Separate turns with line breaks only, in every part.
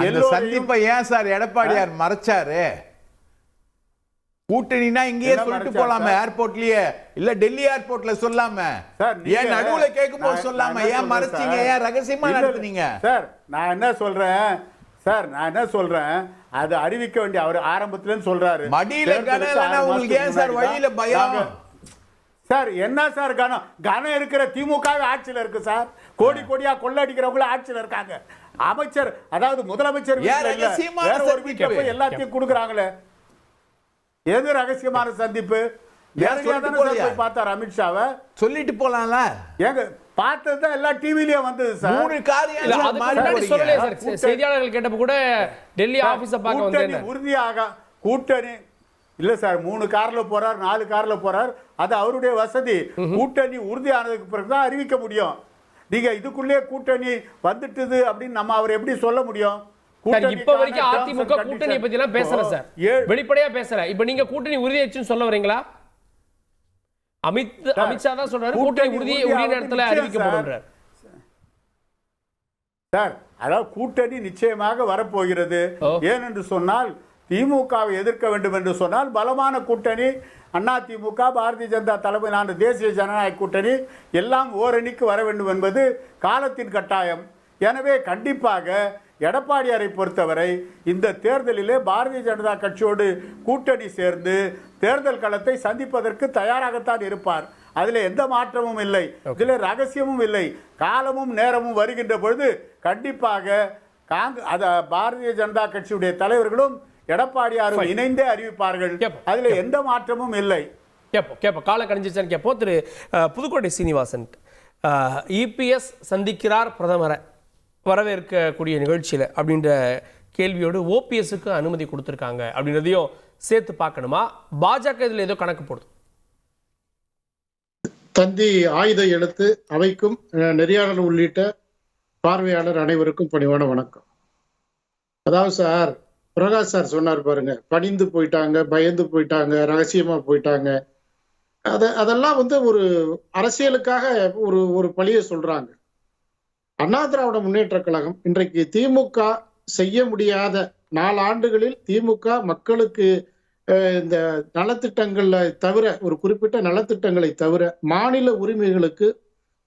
அந்த சந்திப்பை ஏன் சார் எடப்பாடியார் மறைச்சாரு? கூட்டணினா இங்கேயே சொல்லிட்டு போலாம, ஏர்போர்ட்லயே இல்ல டெல்லி ஏர்போர்ட்ல சொல்லாம, ஏன் நடுவுல கேட்கும் போது சொல்லாம, ஏன் மறைச்சீங்க, ஏன் ரகசியமா நடத்துனீங்க?
சார் நான் என்ன சொல்றேன், அது அறிவிக்க வேண்டிய அவர் ஆரம்பத்துல சொல்றாரு.
மடியில கனம் உங்களுக்கு ஏன் சார் வழியில பயம்?
சார் என்ன சார் கனம் இருக்கிற திமுக ஆட்சியில் இருக்கு சார். கோடி கோடியா கொள்ளடிக்கிறவங்களும் ஆட்சியில் இருக்காங்க. அமைச்சர் அதாவது முதலமைச்சர் எல்லாத்தையும் கொடுக்குறாங்களே. எது ரகசியமான சந்திப்பு? பார்த்தார் அமித்ஷாவை, சொல்லிட்டு போலாம்ல. ஏங்க பார்த்தது எல்லாம் டிவிலயே வந்தது சார்.
3 காரியம் சொல்லலையே சார். செய்தியாளர்கள் கேட்டப்ப கூட டெல்லி ஆபீஸ பார்க்க வந்தேன்.
உறுதியாக கூட்டணி இல்ல சார். 3 கார்ல போறார், 4 கார்ல போறார். அது அவருடைய வசதி. கூட்டணி உறுதியானதுக்கு பிறகுதான் அறிவிக்க முடியும். நீங்க இதுக்குள்ளே கூட்டணி வந்துட்டுது அப்படின்னு நம்ம அவர் எப்படி சொல்ல முடியும்?
இப்ப வரைக்கும் அதிமுக கூட்டணியை பத்தி எல்லாம் பேசல சார், வெளிப்படையா பேசல. இப்ப நீங்க கூட்டணி உறுதியாச்சுன்னு சொல்ல வரீங்களா? அமித்ஷா தான் சொல்றாரு கூட்டணி உறுதிய நேரத்தில் அறிவிக்கப்படும்
சார். அதாவது கூட்டணி நிச்சயமாக வரப்போகிறது. ஏனென்று சொன்னால் திமுகவை எதிர்க்க வேண்டும் என்று சொன்னால் பலமான கூட்டணி அதிமுக, பாரதிய ஜனதா தலைமையிலான தேசிய ஜனநாயக கூட்டணி எல்லாம் ஓரணிக்கு வர வேண்டும் என்பது காலத்தின் கட்டாயம். எனவே கண்டிப்பாக எடப்பாடியாரை பொறுத்தவரை இந்த தேர்தலிலே பாரதிய ஜனதா கட்சியோடு கூட்டணி சேர்ந்து தேர்தல் களத்தை சந்திப்பதற்கு தயாராகத்தான் இருப்பார். அதில் எந்த மாற்றமும் இல்லை, இதில் ரகசியமும் இல்லை. காலமும் நேரமும் வருகின்ற பொழுது கண்டிப்பாக பாரதிய ஜனதா கட்சியுடைய தலைவர்களும் எடப்பாடியாரும் இணைந்தே அறிவிப்பார்கள். அதுல எந்த மாற்றமும் இல்லை.
காலம் கணிஞ்சிச்சான்னு கேப்போ திரு புதுக்கோட்டை சீனிவாசன், இபிஎஸ் சந்திக்கிறார் பிரதமரை வரவேற்கக்கூடிய நிகழ்ச்சியில அப்படின்ற கேள்வியோடு ஓபிஎஸ்க்கு அனுமதி கொடுத்திருக்காங்க அப்படின்றதையும் சேர்த்து பார்க்கணுமா? பாஜக இதுல ஏதோ கணக்கு போடுது.
தந்தி ஆயுத எழுத்து அவைக்கும் நெறியாளர் உள்ளிட்ட பார்வையாளர் அனைவருக்கும் பணிவான வணக்கம். அதாவது சார், பிரகாஷ் சார் சொன்னார் பாருங்க, பணிந்து போயிட்டாங்க, பயந்து போயிட்டாங்க, ரகசியமா போயிட்டாங்க. அதெல்லாம் ஒரு அரசியலுக்காக ஒரு பழிய சொல்றாங்க. அண்ணா திராவிட முன்னேற்ற கழகம் இன்றைக்கு திமுக செய்ய முடியாத 4 ஆண்டுகளில் திமுக மக்களுக்கு இந்த நலத்திட்டங்களை தவிர, ஒரு குறிப்பிட்ட நலத்திட்டங்களை தவிர மாநில உரிமைகளுக்கு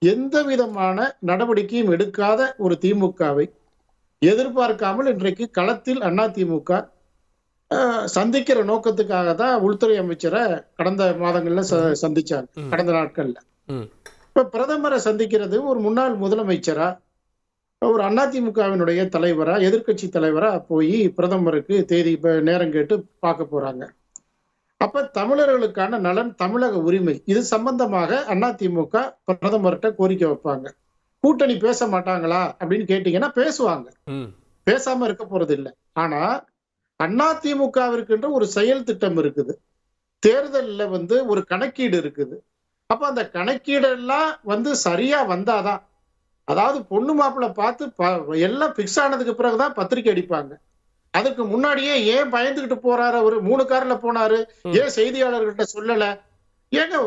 எந்த விதமான நடவடிக்கையும் எடுக்காத ஒரு திமுகவை எதிர்பார்க்காமல் இன்றைக்கு களத்தில் அதிமுக சந்திக்கிற நோக்கத்துக்காக தான் உள்துறை அமைச்சரை கடந்த மாதங்கள்ல சந்திச்சாங்க. கடந்த நாட்கள்ல இப்ப பிரதமரை சந்திக்கிறது ஒரு முன்னாள் முதலமைச்சரா, ஒரு அதிமுகவினுடைய தலைவரா, எதிர்கட்சி தலைவரா போய் பிரதமருக்கு தேதி நேரம் கேட்டு பார்க்க போறாங்க. அப்ப தமிழர்களுக்கான நலன், தமிழக உரிமை, இது சம்பந்தமாக அதிமுக பிரதமர்கிட்ட கோரிக்கை வைப்பாங்க. கூட்டணி பேச மாட்டாங்களா அப்படின்னு கேட்டீங்கன்னா பேசுவாங்க, பேசாம இருக்க போறது இல்லை. ஆனா அதிமுகவிற்குன்ற ஒரு செயல் திட்டம் இருக்குது, தேர்தல்ல ஒரு கணக்கீடு இருக்குது. அப்ப அந்த கணக்கீடெல்லாம் சரியா வந்தாதான், அதாவது பொண்ணு மாப்பிள்ளை பார்த்து எல்லாம் பிக்ஸ் ஆனதுக்கு பிறகுதான் பத்திரிக்கை அடிப்பாங்க. அதுக்கு முன்னாடியே ஏன் பயந்துகிட்டு போறாரு, ஒரு 3 கார்ல போனாரு, ஏன் செய்தியாளர்கிட்ட சொல்லல? ஏங்க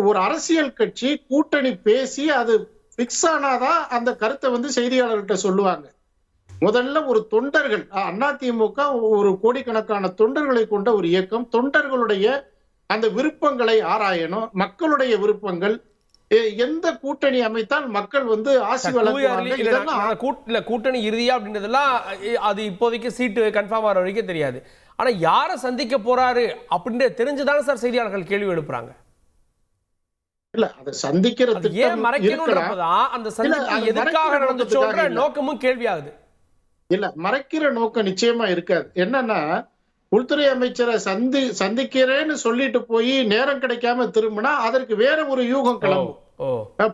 ஒரு அரசியல் கட்சி கூட்டணி பேசி அது பிக்ஸ் ஆனாதான் அந்த கருத்தை செய்தியாளர்கிட்ட சொல்லுவாங்க. முதல்ல ஒரு தொண்டர்கள், அதிமுக ஒரு கோடிக்கணக்கான தொண்டர்களை கொண்ட ஒரு இயக்கம், தொண்டர்களுடைய அந்த விருப்பங்களை ஆராயணும். மக்களுடைய விருப்பங்கள், எந்த கூட்டணி அமைத்தால் மக்கள் ஆசி வழங்குவாங்க.
கூட்டணி இறுதியா அப்படின்றதெல்லாம் அது இப்போதைக்கு சீட்டு கன்ஃபார்ம் ஆகிற வரைக்கும் தெரியாது. ஆனா யாரை சந்திக்க போறாரு அப்படின்ற தெரிஞ்சுதானே சார் செய்தியாளர்கள் கேள்வி எழுப்புறாங்க.
இல்ல, அதை சந்திக்கிறது
ஏன் மறைக்கணும்ன்றதுதான் அந்த சந்திப்பு எதற்காக நடந்துச்சோன்ற நோக்கமும் கேள்வி ஆகுது.
இல்ல, மறைக்கிற நோக்கம் நிச்சயமா இருக்காது. என்னன்னா, உள்துறை அமைச்சரை சந்திக்கிறேன்னு சொல்லிட்டு போய் நேரம் கிடைக்காம திரும்பினா அதற்கு வேற ஒரு யூகம் கிளம்பும்.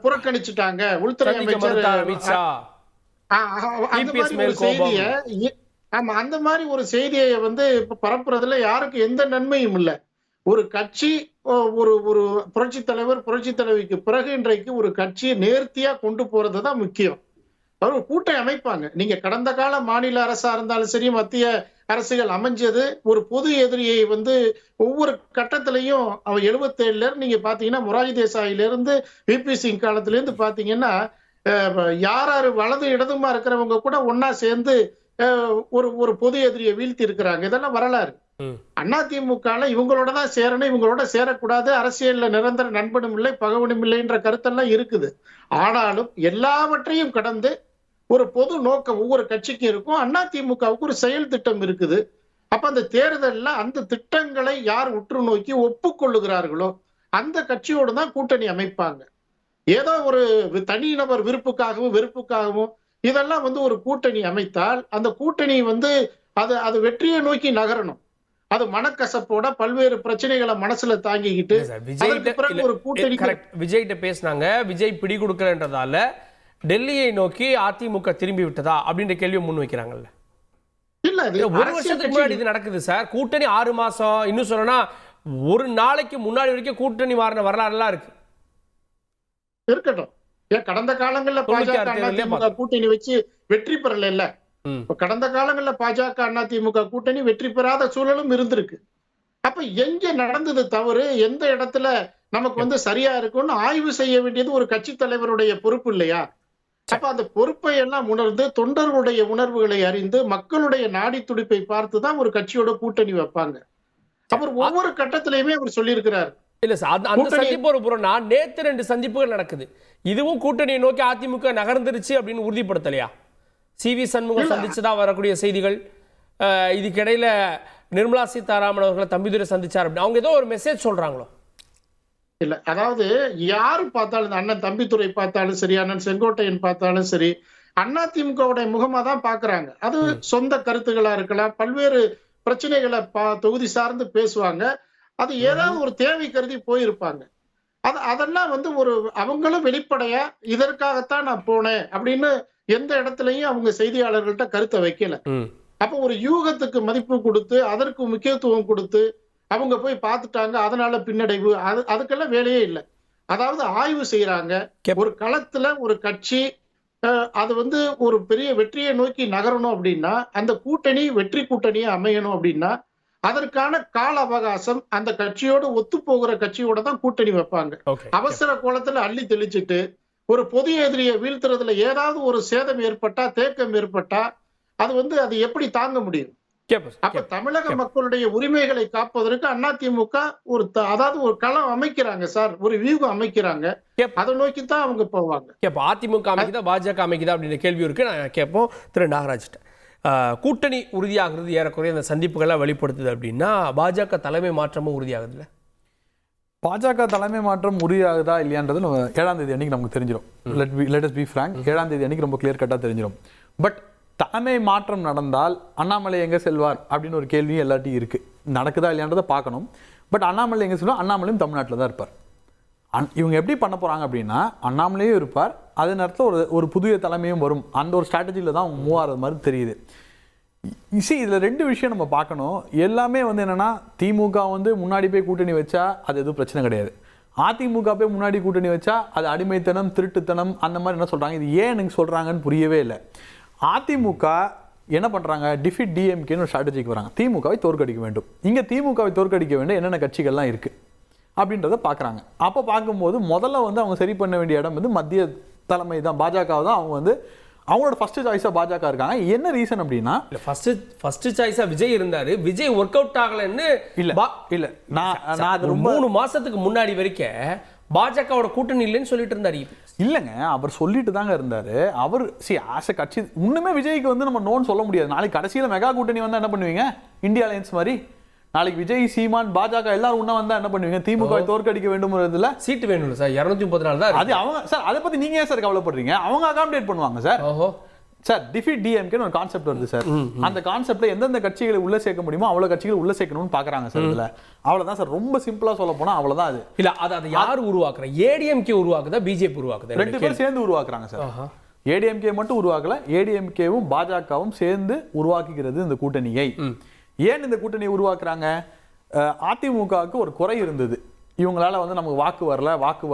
புறக்கணிச்சுட்டாங்க உள்துறை அமைச்சர், அந்த மாதிரி ஒரு செய்தியை பரப்புறதுல யாருக்கு எந்த நன்மையும் இல்லை. ஒரு கட்சி, ஒரு புரட்சி தலைவர், புரட்சி தலைவிக்கு பிறகு இன்றைக்கு ஒரு கட்சியை நேர்த்தியா கொண்டு போறதுதான் முக்கியம். அவர் கூட்டணி அமைப்பாங்க. நீங்க கடந்த கால மாநில அரசா இருந்தாலும் சரி, மத்திய அரசுகள் அமைஞ்சது ஒரு பொது எதிரியை ஒவ்வொரு கட்டத்திலையும் 77ல இருந்து நீங்க பாத்தீங்கன்னா, மொராஜி தேசாயில இருந்து விபி சிங் காலத்துல இருந்து பாத்தீங்கன்னா, யார் வலது இடதுமா இருக்கிறவங்க கூட ஒன்னா சேர்ந்து ஒரு பொது எதிரியை வீழ்த்தி இருக்கிறாங்க. இதெல்லாம் வரலாறு. அதிமுக இவங்களோட தான் சேரணும், இவங்களோட சேரக்கூடாது, அரசியல்ல நிரந்தர நண்பனும் இல்லை பகவனும் இல்லைன்ற கருத்தெல்லாம் இருக்குது. ஆனாலும் எல்லாவற்றையும் கடந்து ஒரு பொது நோக்கம் ஒவ்வொரு கட்சிக்கும் இருக்கும். அதிமுகவுக்கு ஒரு செயல் திட்டம் இருக்குது. அப்ப அந்த தேர்தல்ல அந்த திட்டங்களை யார் உற்று நோக்கி ஒப்புக்கொள்ளுகிறார்களோ அந்த கட்சியோடு தான் கூட்டணி அமைப்பாங்க. ஏதோ ஒரு தனிநபர் விருப்புக்காகவும் வெறுப்புக்காகவும் இதெல்லாம் ஒரு கூட்டணி அமைத்தால் அந்த கூட்டணி அது வெற்றியை நோக்கி நகரணும். அது மனக்கசப்போட பல்வேறு பிரச்சனைகளை மனசுல தாங்கிக்கிட்டு ஒரு கூட்டணி.
விஜய்கிட்ட பேசினாங்க, விஜய் பிடி கொடுக்கறன்றதால டெல்லியை நோக்கி அதிமுக திரும்பி விட்டதா அப்படின்ற கேள்வியை முன் வைக்கிறாங்கல்ல.
இல்ல,
ஒரு வருஷத்துக்கு முன்னாடி இது நடக்குது சார். கூட்டணி 6 மாசம், இன்னும் சொல்லனா ஒரு நாளைக்கு முன்னாடி வரைக்கும் கூட்டணி மாறின வரலாறுலாம் இருக்கு.
இருக்கட்டும். ஏன் கடந்த காலங்கள்ல பாஜக அதிமுக கூட்டணி வச்சு வெற்றி பெறல. கடந்த காலங்கள்ல பாஜக அதிமுக கூட்டணி வெற்றி பெறாத சூழலும் இருந்திருக்கு. அப்ப எங்க நடந்தது தவறு, எந்த இடத்துல நமக்கு சரியா இருக்கும்னு ஆய்வு செய்ய வேண்டியது ஒரு கட்சி தலைவருடைய பொறுப்பு இல்லையா? அப்ப அந்த பொறுப்பை எல்லாம் உணர்ந்து தொண்டர்களுடைய உணர்வுகளை அறிந்து மக்களுடைய நாடி துடிப்பை பார்த்துதான் ஒரு கட்சியோட கூட்டணி வைப்பாங்க. அவர் ஒவ்வொரு கட்டத்திலையுமே அவர் சொல்லியிருக்கிறார்.
இல்ல சார், அந்த சந்திப்பு ஒரு புறம்னா நேத்து 2 சந்திப்புகள் நடக்குது. இதுவும் கூட்டணியை நோக்கி அதிமுக நகர்ந்துருச்சு அப்படின்னு உறுதிப்படுத்தலையா? CV சண்முகம் சந்திச்சுதான் வரக்கூடிய செய்திகள். இதுக்கிடையில நிர்மலா சீதாராமன் அவர்களை தம்பிதுரை சந்திச்சார் அப்படின்னு அவங்க ஏதோ ஒரு மெசேஜ் சொல்றாங்களோ?
இல்ல, அதாவது யாரு பார்த்தாலும் அண்ணன் தம்பிதுரை பார்த்தாலும் சரி, அண்ணன் செங்கோட்டையன் பார்த்தாலும் சரி, அதிமுகவுடைய முகமா தான் பாக்குறாங்க. அது சொந்த கருத்துக்களா இருக்கலாம், பல்வேறு பிரச்சனைகளை தொகுதி சார்ந்து பேசுவாங்க. அது ஏதாவது ஒரு தேவை கருதி போயிருப்பாங்க. அதெல்லாம் ஒரு அவங்களும் வெளிப்படையா இதற்காகத்தான் நான் போனேன் அப்படின்னு எந்த இடத்துலயும் அவங்க செய்தியாளர்கள்ட்ட கருத்தை வைக்கல. அப்ப ஒரு யூகத்துக்கு மதிப்பு கொடுத்து அதற்கு முக்கியத்துவம் கொடுத்து அவங்க போய் பார்த்துட்டாங்க, அதனால பின்னடைவு, அதுக்கெல்லாம் வேலையே இல்லை. அதாவது ஆய்வு செய்யறாங்க. ஒரு களத்துல ஒரு கட்சி அது ஒரு பெரிய வெற்றியை நோக்கி நகரணும் அப்படின்னா, அந்த கூட்டணி வெற்றி கூட்டணியா அமையணும் அப்படின்னா அதற்கான கால அவகாசம் அந்த கட்சியோடு ஒத்து போகிற கட்சியோட தான் கூட்டணி வைப்பாங்க. அவசர கோலத்துல அள்ளி தெளிச்சுட்டு ஒரு பொது எதிரியை வீழ்த்துறதுல ஏதாவது ஒரு சேதம் ஏற்பட்டா, தேக்கம் ஏற்பட்டா அது எப்படி தாங்க முடியும்? அப்ப தமிழக மக்களுடைய உரிமைகளை காப்பதற்கு அதிமுக அதாவது ஒரு களம் அமைக்கிறாங்க சார், ஒரு வியூகம் அமைக்கிறாங்க. அதை நோக்கி தான் அவங்க போவாங்க.
அதிமுக அமைக்குதா பாஜக அமைக்குதா அப்படின்ற கேள்வி இருக்கு. நான் கேட்போம் திரு நாகராஜ். கூட்டணி உறுதியாகிறது ஏறக்குறைய அந்த சந்திப்புகளை வெளிப்படுத்துது அப்படின்னா பாஜக தலைமை மாற்றமும் உறுதியாகுதுல்ல?
பாஜக தலைமை மாற்றம் உறுதியாகுதா இல்லையான்றது 7ஆம் தேதி அன்னைக்கு நமக்கு தெரிஞ்சிடும். லெட் அஸ் பி ஃப்ராங்க், 7ஆம் தேதி அன்னைக்கு ரொம்ப கிளியர் கட்டாக தெரிஞ்சிடும். பட் தலைமை மாற்றம் நடந்தால் அண்ணாமலை எங்கே செல்வார் அப்படின்னு ஒரு கேள்வியும் எல்லாத்தையும் இருக்குது. நடக்குதா இல்லையான்றதை பார்க்கணும். பட் அண்ணாமலை எங்கே செல்வார்? அண்ணாமலையும் தமிழ்நாட்டில் தான் இருப்பார். இவங்க எப்படி பண்ண போகிறாங்க அப்படின்னா, அண்ணாமலையும் இருப்பார், அதே நேரத்தில் ஒரு புதிய தலைமையும் வரும். அந்த ஒரு ஸ்ட்ராட்டஜியில் தான் அவங்க மூவ் ஆகிறது மாதிரி தெரியுது. இதில் 2 விஷயம் நம்ம பார்க்கணும். எல்லாமே என்னென்னா, திமுக முன்னாடி போய் கூட்டணி வச்சா அது எதுவும் பிரச்சனை கிடையாது. அதிமுக போய் முன்னாடி கூட்டணி வச்சா அது அடிமைத்தனம், திருட்டுத்தனம், அந்த மாதிரி என்ன சொல்கிறாங்க. இது ஏன் எனக்கு சொல்கிறாங்கன்னு புரியவே இல்லை. அதிமுக என்ன பண்ணுறாங்க, டிஃபிட் டிஎம்கேன்னு ஒரு ஸ்ட்ராட்டஜிக்கு வராங்க. திமுகவை தோற்கடிக்க வேண்டும். இங்கே திமுகவை தோற்கடிக்க வேண்டும் என்னென்ன கட்சிகள்லாம் இருக்குது அப்படின்றத பார்க்குறாங்க. அப்போ பார்க்கும்போது முதல்ல அவங்க சரி பண்ண வேண்டிய இடம் மத்திய தலைமை தான், பாஜக தான். அவங்க அவங்களோட ஃபர்ஸ்ட் சாய்ஸா பாஜக இருக்காங்க. என்ன ரீசன் அப்படின்னா,
ஃபர்ஸ்ட் சாய்ஸா விஜய் இருந்தாரு, விஜய் ஒர்க் அவுட் ஆகலன்னு
இல்ல நான்
ரொம்ப 3 மாசத்துக்கு முன்னாடி வரைக்கும் பாஜகவோட கூட்டணி இல்லைன்னு சொல்லிட்டு இருந்தாரு.
இல்லைங்க, அவர் சொல்லிட்டு தாங்க இருந்தாரு. அவர் ஆஸ் அ கட்சி இன்னுமே விஜய்க்கு நம்ம நோன்னு சொல்ல முடியாது. நாளைக்கு கடைசியில் மெகா கூட்டணி வந்தா என்ன பண்ணுவீங்க? இந்தியா அலையன்ஸ் மாதிரி நாளைக்கு விஜய், சீமான், பாஜக எல்லாரும் உண்ணா வந்தா என்ன பண்ணுவீங்க? திமுக தோற்கடிக்க வேண்டும். சீட்டு வேணும் சார், 234 தான். அது அவங்க சார், அதை பத்தி நீங்க ஏன் சார் கவலைப்படுறீங்க? அவங்க அகாமடேட் பண்ணுவாங்க சார். சார், டிஃபீட் டிஎம்கேன்னு ஒரு கான்செப்ட் வருது சார். அந்த கான்செப்ட்ல எந்தெந்த கட்சிகளை உள்ள சேர்க்க முடியுமோ அவ்வளவு கட்சிகளை உள்ள சேர்க்கணும்னு பாக்குறாங்க சார். இதுல அவ்வளவுதான் சார். ரொம்ப சிம்பிளா சொல்ல போனா அவ்வளவுதான். அது
இல்ல, அது யாரு உருவாக்குற? ஏடிஎம்கே உருவாக்குதா, பிஜேபி உருவாக்குதா?
2 பேரும் சேர்ந்து உருவாக்குறாங்க சார். ஏடிஎம்கே மட்டும் உருவாக்கல, ஏடிஎம்கேவும் பாஜகவும் சேர்ந்து உருவாக்குகிறது இந்த கூட்டணியை. ஏன் இந்த கூட்டணியை உருவாக்குறாங்க? அதிமுகவுக்கு ஒரு குறை இருந்தது. இவங்களால நமக்கு வாக்கு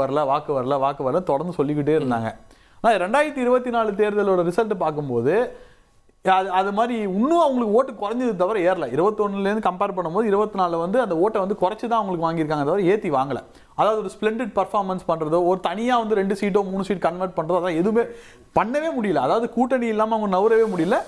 வரல தொடர்ந்து சொல்லிக்கிட்டே இருந்தாங்க. ஆனால் 2024 தேர்தலோட ரிசல்ட் பார்க்கும்போது அது மாதிரி இன்னும் அவங்களுக்கு ஓட்டு குறைஞ்சது தவிர ஏறல. 21லேருந்து கம்பேர் பண்ணும்போது 24 அந்த ஓட்டை குறைச்சி தான் அவங்களுக்கு வாங்கியிருக்காங்க தவிர ஏற்றி வாங்கலை. அதாவது ஒரு ஸ்ப்ளெண்டட் பர்ஃபார்மன்ஸ் பண்ணுறதோ, ஒரு தனியாக 2 சீட்டோ 3 சீட் கன்வெர்ட் பண்ணுறதோ, அதான் எதுவுமே பண்ணவே முடியல. அதாவது கூட்டணி இல்லாமல் அவங்க நவரவே முடியல.